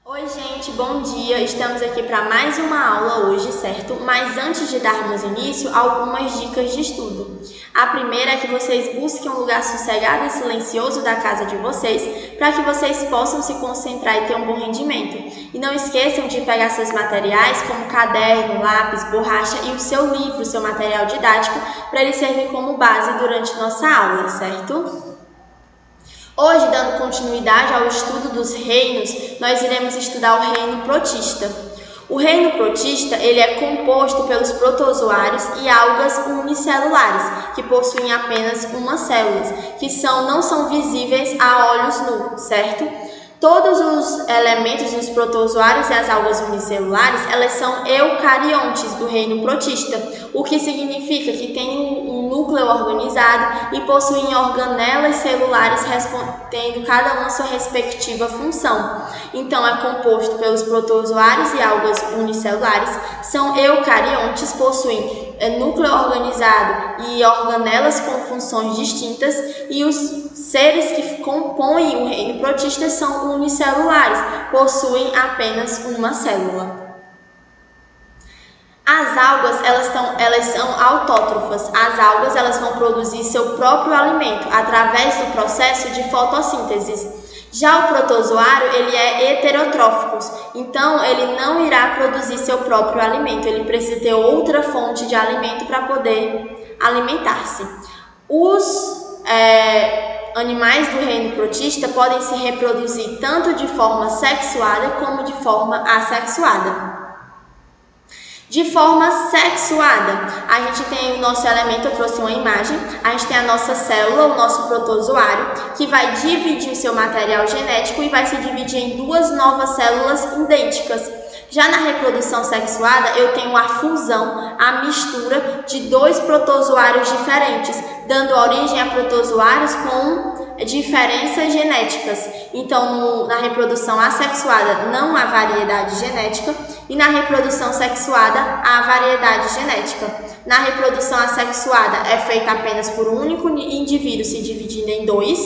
Oi gente, bom dia! Estamos aqui para mais uma aula hoje, certo? Mas antes de darmos início, algumas dicas de estudo. A primeira é que vocês busquem um lugar sossegado e silencioso da casa de vocês, para que vocês possam se concentrar e ter um bom rendimento. E não esqueçam de pegar seus materiais, como caderno, lápis, borracha e o seu livro, seu material didático, para ele servir como base durante nossa aula, certo? Hoje, dando continuidade ao estudo dos reinos, nós iremos estudar o reino protista. O reino protista ele é composto pelos protozoários e algas unicelulares, que possuem apenas uma célula, que não são visíveis a olhos nus, certo? Todos os elementos dos protozoários e as algas unicelulares, elas são eucariontes do reino protista, o que significa que tem um núcleo organizado e possuem organelas celulares tendo cada uma sua respectiva função. Então, é composto pelos protozoários e algas unicelulares, são eucariontes, possuem núcleo organizado e organelas com funções distintas, e os seres que compõem o reino protista são unicelulares, possuem apenas uma célula. As algas, elas são autótrofas. As algas, elas vão produzir seu próprio alimento através do processo de fotossíntese. Já o protozoário, ele é heterotrófico, então ele não irá produzir seu próprio alimento, ele precisa ter outra fonte de alimento para poder alimentar-se. Os animais do reino protista podem se reproduzir tanto de forma sexuada como de forma assexuada. De forma sexuada, a gente tem o nosso elemento, eu trouxe uma imagem, a gente tem a nossa célula, o nosso protozoário, que vai dividir o seu material genético e vai se dividir em duas novas células idênticas. Já na reprodução sexuada, eu tenho a fusão, a mistura de dois protozoários diferentes, dando origem a protozoários com diferenças genéticas. Então, na reprodução assexuada não há variedade genética e na reprodução sexuada há variedade genética. Na reprodução assexuada é feita apenas por um único indivíduo se dividindo em dois,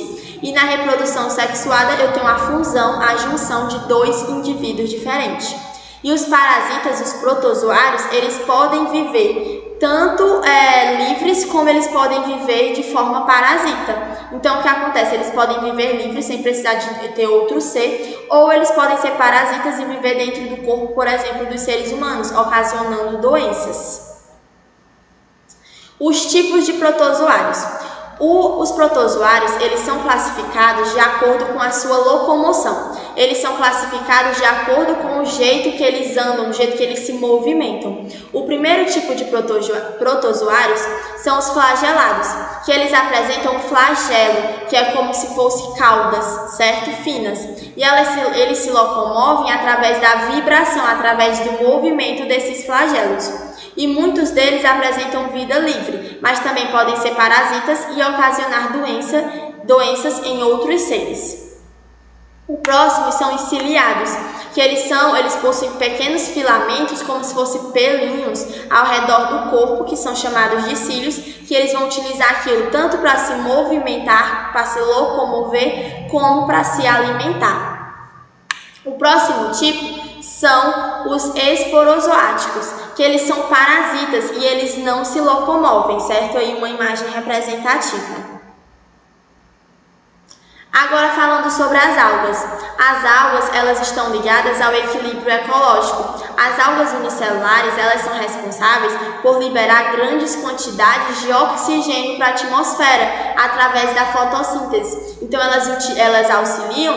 e na reprodução sexuada eu tenho a fusão, a junção de dois indivíduos diferentes. E os parasitas, os protozoários, eles podem viver tanto livres como eles podem viver de forma parasita. Então, o que acontece? Eles podem viver livres sem precisar de ter outro ser, ou eles podem ser parasitas e viver dentro do corpo, por exemplo, dos seres humanos, ocasionando doenças. Os tipos de protozoários. Os protozoários, eles são classificados de acordo com a sua locomoção. Eles são classificados de acordo com o jeito que eles andam, o jeito que eles se movimentam. O primeiro tipo de protozoários são os flagelados, que eles apresentam um flagelo, que é como se fosse caudas, certo? Finas. E eles se locomovem através da vibração, através do movimento desses flagelos. E muitos deles apresentam vida livre, mas também podem ser parasitas e ocasionar doenças em outros seres. O próximo são os ciliados, que eles possuem pequenos filamentos, como se fossem pelinhos, ao redor do corpo, que são chamados de cílios, que eles vão utilizar aquilo tanto para se movimentar, para se locomover, como para se alimentar. O próximo tipo são os esporozoáticos, que eles são parasitas e eles não se locomovem, certo? Aí uma imagem representativa. Agora falando sobre as algas. As algas, elas estão ligadas ao equilíbrio ecológico. As algas unicelulares, elas são responsáveis por liberar grandes quantidades de oxigênio para a atmosfera através da fotossíntese. Então, elas auxiliam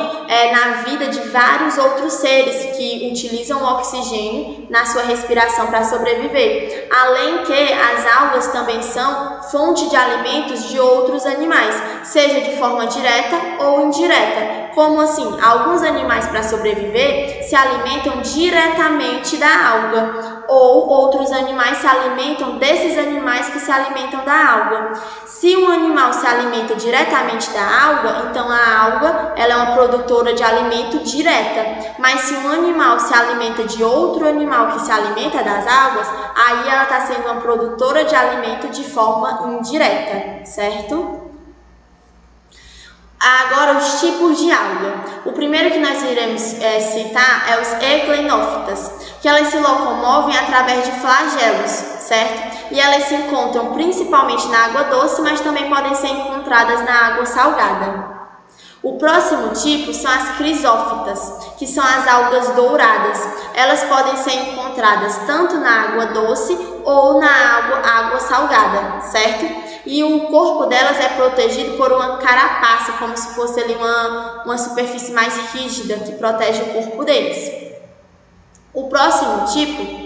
na vida de vários outros seres que utilizam o oxigênio na sua respiração para sobreviver. Além que as algas também são fonte de alimentos de outros animais, seja de forma direta ou indireta. Como assim? Alguns animais, para sobreviver, se alimentam diretamente da alga, ou outros animais se alimentam desses animais que se alimentam da alga. Se um animal se alimenta diretamente da alga, então a alga ela é uma produtora de alimento direta. Mas se um animal se alimenta de outro animal que se alimenta das algas, aí ela está sendo uma produtora de alimento de forma indireta, certo? Agora, os tipos de alga. O primeiro que nós iremos citar é os euglenófitas, que elas se locomovem através de flagelos, certo? E elas se encontram principalmente na água doce, mas também podem ser encontradas na água salgada. O próximo tipo são as crisófitas, que são as algas douradas. Elas podem ser encontradas tanto na água doce ou na água salgada, certo? E o corpo delas é protegido por uma carapaça, como se fosse ali uma superfície mais rígida que protege o corpo deles. O próximo tipo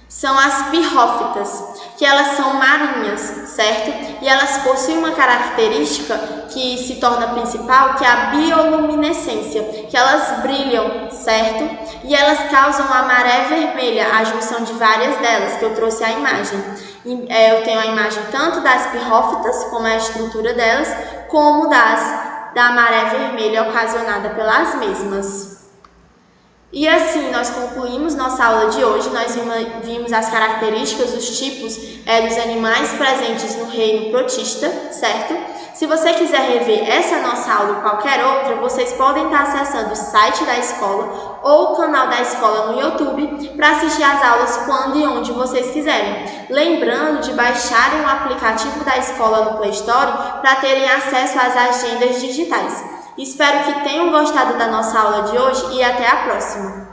são as pirrófitas, que elas são marinhas, certo? E elas possuem uma característica que se torna principal, que é a bioluminescência, que elas brilham, certo? E elas causam a maré vermelha, a junção de várias delas, que eu trouxe a imagem. Eu tenho a imagem tanto das pirrófitas, como a estrutura delas, como da maré vermelha ocasionada pelas mesmas. E assim, nós concluímos nossa aula de hoje. Nós vimos as características, os tipos dos animais presentes no reino protista, certo? Se você quiser rever essa nossa aula ou qualquer outra, vocês podem estar acessando o site da escola ou o canal da escola no YouTube para assistir às aulas quando e onde vocês quiserem. Lembrando de baixarem o aplicativo da escola no Play Store para terem acesso às agendas digitais. Espero que tenham gostado da nossa aula de hoje e até a próxima!